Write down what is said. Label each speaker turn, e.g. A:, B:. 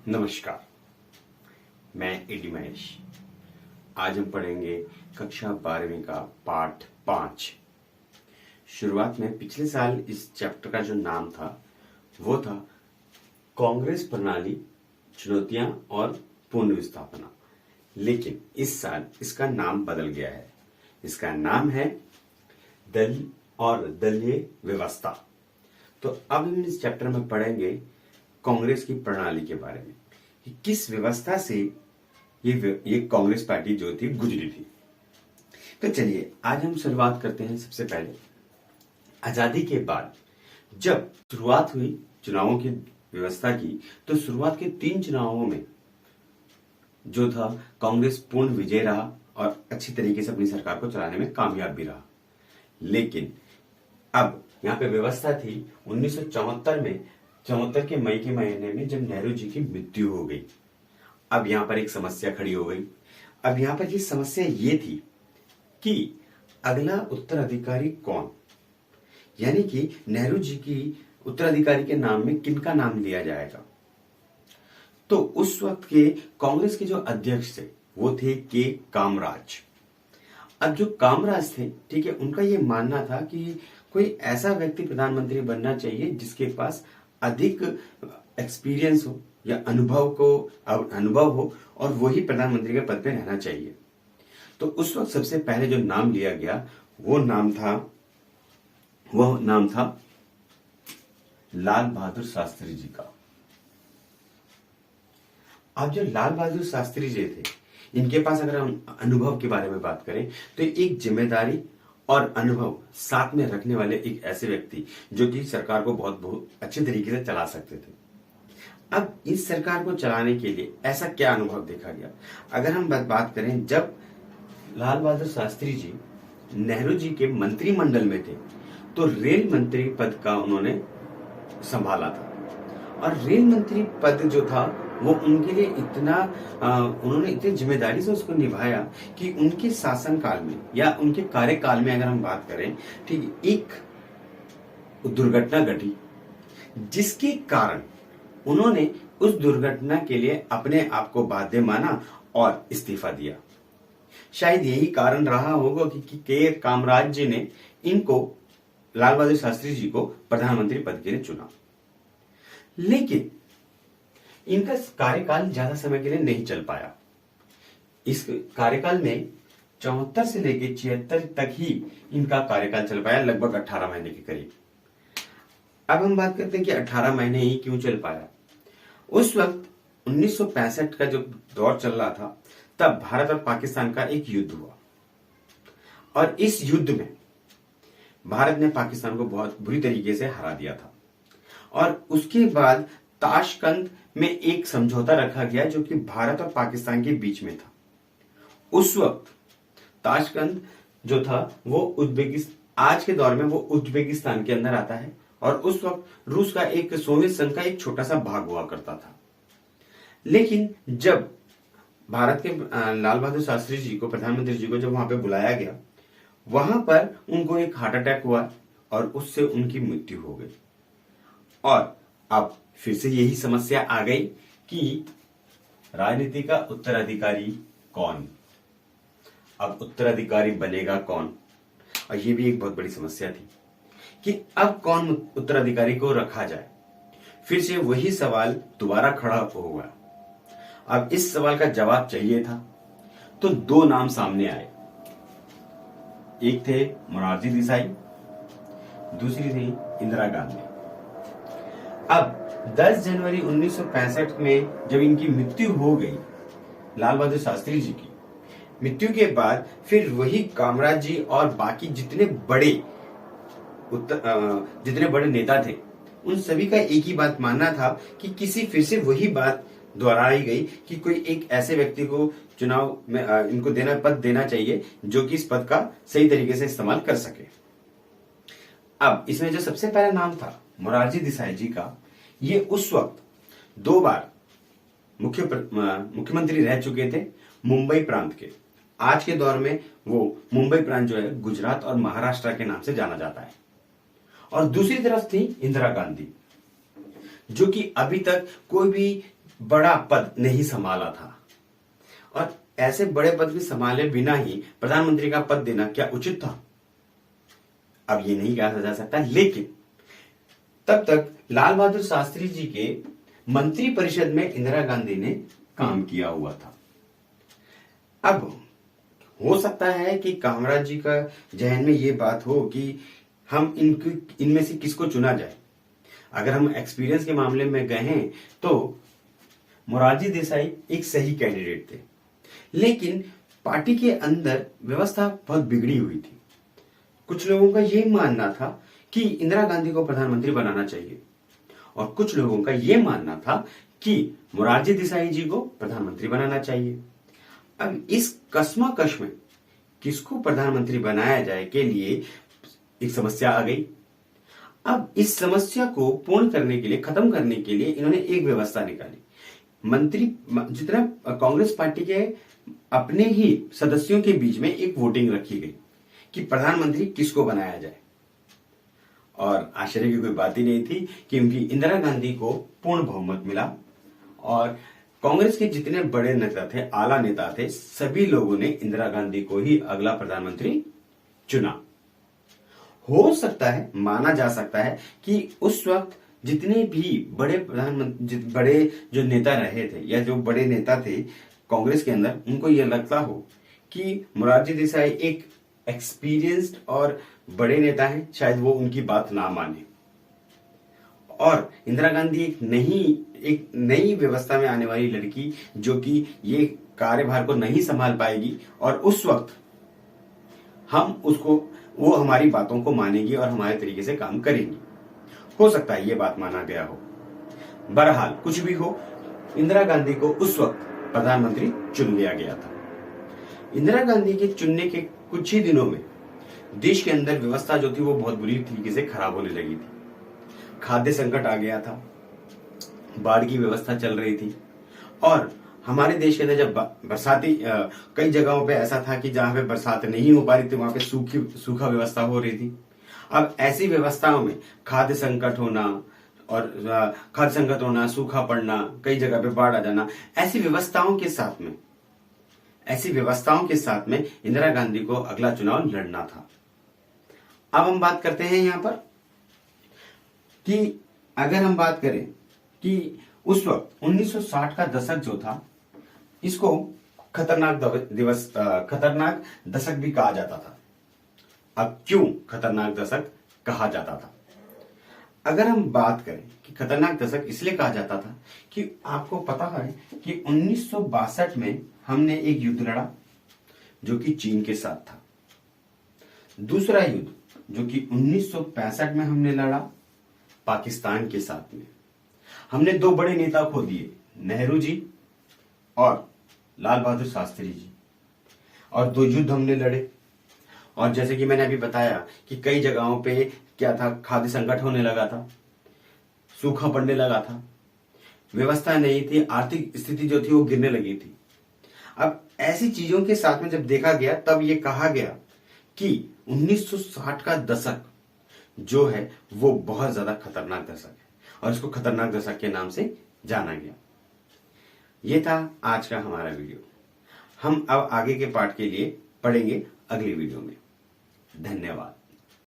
A: नमस्कार, मैं एडी महेश। आज हम पढ़ेंगे कक्षा 12वीं का पाठ 5। शुरुआत में पिछले साल इस चैप्टर का जो नाम था वो था कांग्रेस प्रणाली, चुनौतियां और पुनर्स्थापना। लेकिन इस साल इसका नाम बदल गया है। इसका नाम है दल और दलीय व्यवस्था। तो अब हम इस चैप्टर में पढ़ेंगे कांग्रेस की प्रणाली के बारे में कि किस व्यवस्था से ये कांग्रेस पार्टी जो थी गुजरी थी। तो चलिए आज हम शुरुआत करते हैं। सबसे पहले आजादी के बाद जब शुरुआत हुई चुनावों की व्यवस्था की, तो शुरुआत के 3 चुनावों में जो था कांग्रेस पूर्ण विजय रहा और अच्छी तरीके से अपनी सरकार को चलाने में कामयाब भी रहा। लेकिन अब यहाँ पे व्यवस्था थी 1974 में, 74 के मई के महीने में जब नेहरू जी की मृत्यु हो गई। अब यहाँ पर एक समस्या खड़ी हो गई। अब यहाँ पर ये समस्या ये थी कि अगला उत्तराधिकारी कौन, यानी कि नेहरू जी की उत्तराधिकारी के नाम में किनका नाम लिया जाएगा। तो उस वक्त के कांग्रेस के जो अध्यक्ष थे वो थे के कामराज। अब जो कामराज थे, ठीक है, उनका ये मानना था कि कोई ऐसा व्यक्ति प्रधानमंत्री बनना चाहिए जिसके पास अधिक एक्सपीरियंस हो या अनुभव हो और वही प्रधानमंत्री के पद पे रहना चाहिए। तो उस वक्त सबसे पहले जो नाम लिया गया वो नाम था लाल बहादुर शास्त्री जी का। अब जो लाल बहादुर शास्त्री जी थे, इनके पास अगर हम अनुभव के बारे में बात करें तो एक जिम्मेदारी और अनुभव साथ में रखने वाले एक ऐसे व्यक्ति जो कि सरकार को बहुत अच्छे तरीके से चला सकते थे। अब इस सरकार को चलाने के लिए ऐसा क्या अनुभव देखा गया। अगर हम बात करें, जब लाल बहादुर शास्त्री जी नेहरू जी के मंत्रिमंडल में थे तो रेल मंत्री पद का उन्होंने संभाला था। और रेल मंत्री पद जो था वो उनके लिए उन्होंने इतनी जिम्मेदारी से उसको निभाया कि उनके शासनकाल में या उनके कार्यकाल में अगर हम बात करें, ठीक, एक दुर्घटना घटी जिसके कारण उन्होंने उस दुर्घटना के लिए अपने आप को बाध्य माना और इस्तीफा दिया। शायद यही कारण रहा होगा कि के कामराज जी ने इनको, लाल बहादुर शास्त्री जी को प्रधानमंत्री पद के लिए चुना। लेकिन इनका कार्यकाल ज्यादा समय के लिए नहीं चल पाया। इस कार्यकाल में 74 से लेकर 76 तक ही इनका कार्यकाल चल पाया, लगभग 18 महीने के करीब। अब हम बात करते हैं कि 18 महीने ही क्यों चल पाया। उस वक्त 1965 का जो दौर चल रहा था, तब भारत और पाकिस्तान का एक युद्ध हुआ और इस युद्ध में भारत ने पाकिस्तान को बहुत बुरी तरीके से हरा दिया था। और उसके बाद ताशकंद में एक समझौता रखा गया जो कि भारत और पाकिस्तान के बीच में था। उस वक्त ताशकंद जो था वो आज के दौर में वो उज्बेकिस्तान के अंदर आता है और उस वक्त रूस का एक, सोवियत संघ का एक छोटा सा भाग हुआ करता था। लेकिन जब भारत के लाल बहादुर शास्त्री जी को, प्रधानमंत्री जी को जब वहां पे बुलाया गया, वहां पर उनको एक हार्ट अटैक हुआ और उससे उनकी मृत्यु हो गई। और अब फिर से यही समस्या आ गई कि राजनीति का उत्तराधिकारी कौन, अब उत्तराधिकारी बनेगा कौन। और ये भी एक बहुत बड़ी समस्या थी कि अब कौन उत्तराधिकारी को रखा जाए। फिर से वही सवाल दोबारा खड़ा हुआ। अब इस सवाल का जवाब चाहिए था, तो 2 नाम सामने आए। एक थे मोरारजी देसाई, दूसरी थी इंदिरा गांधी। अब 10 जनवरी 1965 में जब इनकी मृत्यु हो गई, लाल बहादुर शास्त्री जी की मृत्यु के बाद, फिर वही कामराज जी और बाकी जितने बड़े नेता थे, उन सभी का एक ही बात मानना था कि फिर से वही बात दोहराई गई कि कोई एक ऐसे व्यक्ति को चुनाव में इनको पद देना चाहिए जो कि इस पद का सही तरीके से इस्तेमाल कर सके। अब इसमें जो सबसे पहला नाम था मोरारजी देसाई जी का, ये उस वक्त 2 बार मुख्यमंत्री रह चुके थे मुंबई प्रांत के। आज के दौर में वो मुंबई प्रांत जो है गुजरात और महाराष्ट्र के नाम से जाना जाता है। और दूसरी तरफ थी इंदिरा गांधी, जो कि अभी तक कोई भी बड़ा पद नहीं संभाला था, और ऐसे बड़े पद भी संभाले बिना ही प्रधानमंत्री का पद देना क्या उचित था? अब ये नहीं कहा जा सकता, लेकिन तब तक लाल बहादुर शास्त्री जी के मंत्री परिषद में इंदिरा गांधी ने काम किया हुआ था। अब हो सकता है कि कामराज जी का जहन में ये बात हो कि हम इनमें से किसको चुना जाए। अगर हम एक्सपीरियंस के मामले में गए हैं तो मोरारजी देसाई एक सही कैंडिडेट थे, लेकिन पार्टी के अंदर व्यवस्था बहुत बिगड़ी हुई थी। कुछ लोगों का यह मानना था कि इंदिरा गांधी को प्रधानमंत्री बनाना चाहिए, और कुछ लोगों का यह मानना था कि मोरारजी देसाई जी को प्रधानमंत्री बनाना चाहिए। अब इस कश्मकश में किसको प्रधानमंत्री बनाया जाए के लिए एक समस्या आ गई। अब इस समस्या को पूर्ण करने के लिए, खत्म करने के लिए इन्होंने एक व्यवस्था निकाली। मंत्री जितना कांग्रेस पार्टी के अपने ही सदस्यों के बीच में एक वोटिंग रखी गई कि प्रधानमंत्री किसको बनाया जाए, और आश्चर्य की कोई बात ही नहीं थी क्योंकि इंदिरा गांधी को पूर्ण बहुमत मिला, और कांग्रेस के जितने बड़े नेता थे, आला नेता थे, सभी लोगों ने इंदिरा गांधी को ही अगला प्रधानमंत्री चुना। हो सकता है, माना जा सकता है कि उस वक्त जितने भी बड़े प्रधानमंत्री, बड़े जो नेता रहे थे या जो बड़े नेता थे कांग्रेस के अंदर, उनको यह लगता हो कि मोरारजी देसाई एक एक्सपीरियंस्ड और बड़े नेता हैं, शायद वो उनकी बात ना माने, और इंदिरा गांधी एक नई व्यवस्था में आने वाली लड़की जो कि ये कार्यभार को नहीं संभाल पाएगी, और उस वक्त वो हमारी बातों को मानेगी और हमारे तरीके से काम करेंगी। हो सकता है ये बात माना गया हो। बहरहाल कुछ भी हो, इंदिरा गांधी को उस वक्त प्रधानमंत्री चुन लिया गया था। इंदिरा गांधी के चुनने के कुछ ही दिनों में देश के अंदर व्यवस्था जो थी वो बहुत बुरी तरीके से खराब होने लगी थी। खाद्य संकट आ गया था, बाढ़ की व्यवस्था चल रही थी, और हमारे देश के अंदर जब बरसाती कई जगहों पे ऐसा था कि जहां पे बरसात नहीं हो पा रही थी वहां पे सूखा व्यवस्था हो रही थी। अब ऐसी व्यवस्थाओं में खाद्य संकट होना, सूखा पड़ना, कई जगह पे बाढ़ आ जाना, ऐसी व्यवस्थाओं के साथ में इंदिरा गांधी को अगला चुनाव लड़ना था। अब हम बात करते हैं यहां पर कि अगर हम बात करें कि उस वक्त 1960 का दशक जो था, इसको खतरनाक दशक भी कहा जाता था। अब क्यों खतरनाक दशक कहा जाता था? अगर हम बात करें कि खतरनाक दशक इसलिए कहा जाता था कि आपको पता है कि 1962 में हमने एक युद्ध लड़ा जो कि चीन के साथ था। दूसरा युद्ध जो कि 1965 में हमने लड़ा पाकिस्तान के साथ में। हमने दो बड़े नेता खो दिए, नेहरू जी और लाल बहादुर शास्त्री जी, और दो युद्ध हमने लड़े। और जैसे कि मैंने अभी बताया कि कई जगहों पे क्या था, खाद्य संकट होने लगा था, सूखा पड़ने लगा था, व्यवस्था नहीं थी, आर्थिक स्थिति जो थी वो गिरने लगी थी। अब ऐसी चीजों के साथ में जब देखा गया तब ये कहा गया कि 1960 का दशक जो है वो बहुत ज्यादा खतरनाक दशक है, और इसको खतरनाक दशक के नाम से जाना गया। ये था आज का हमारा वीडियो। हम अब आगे के पार्ट के लिए पढ़ेंगे अगली वीडियो में। धन्यवाद।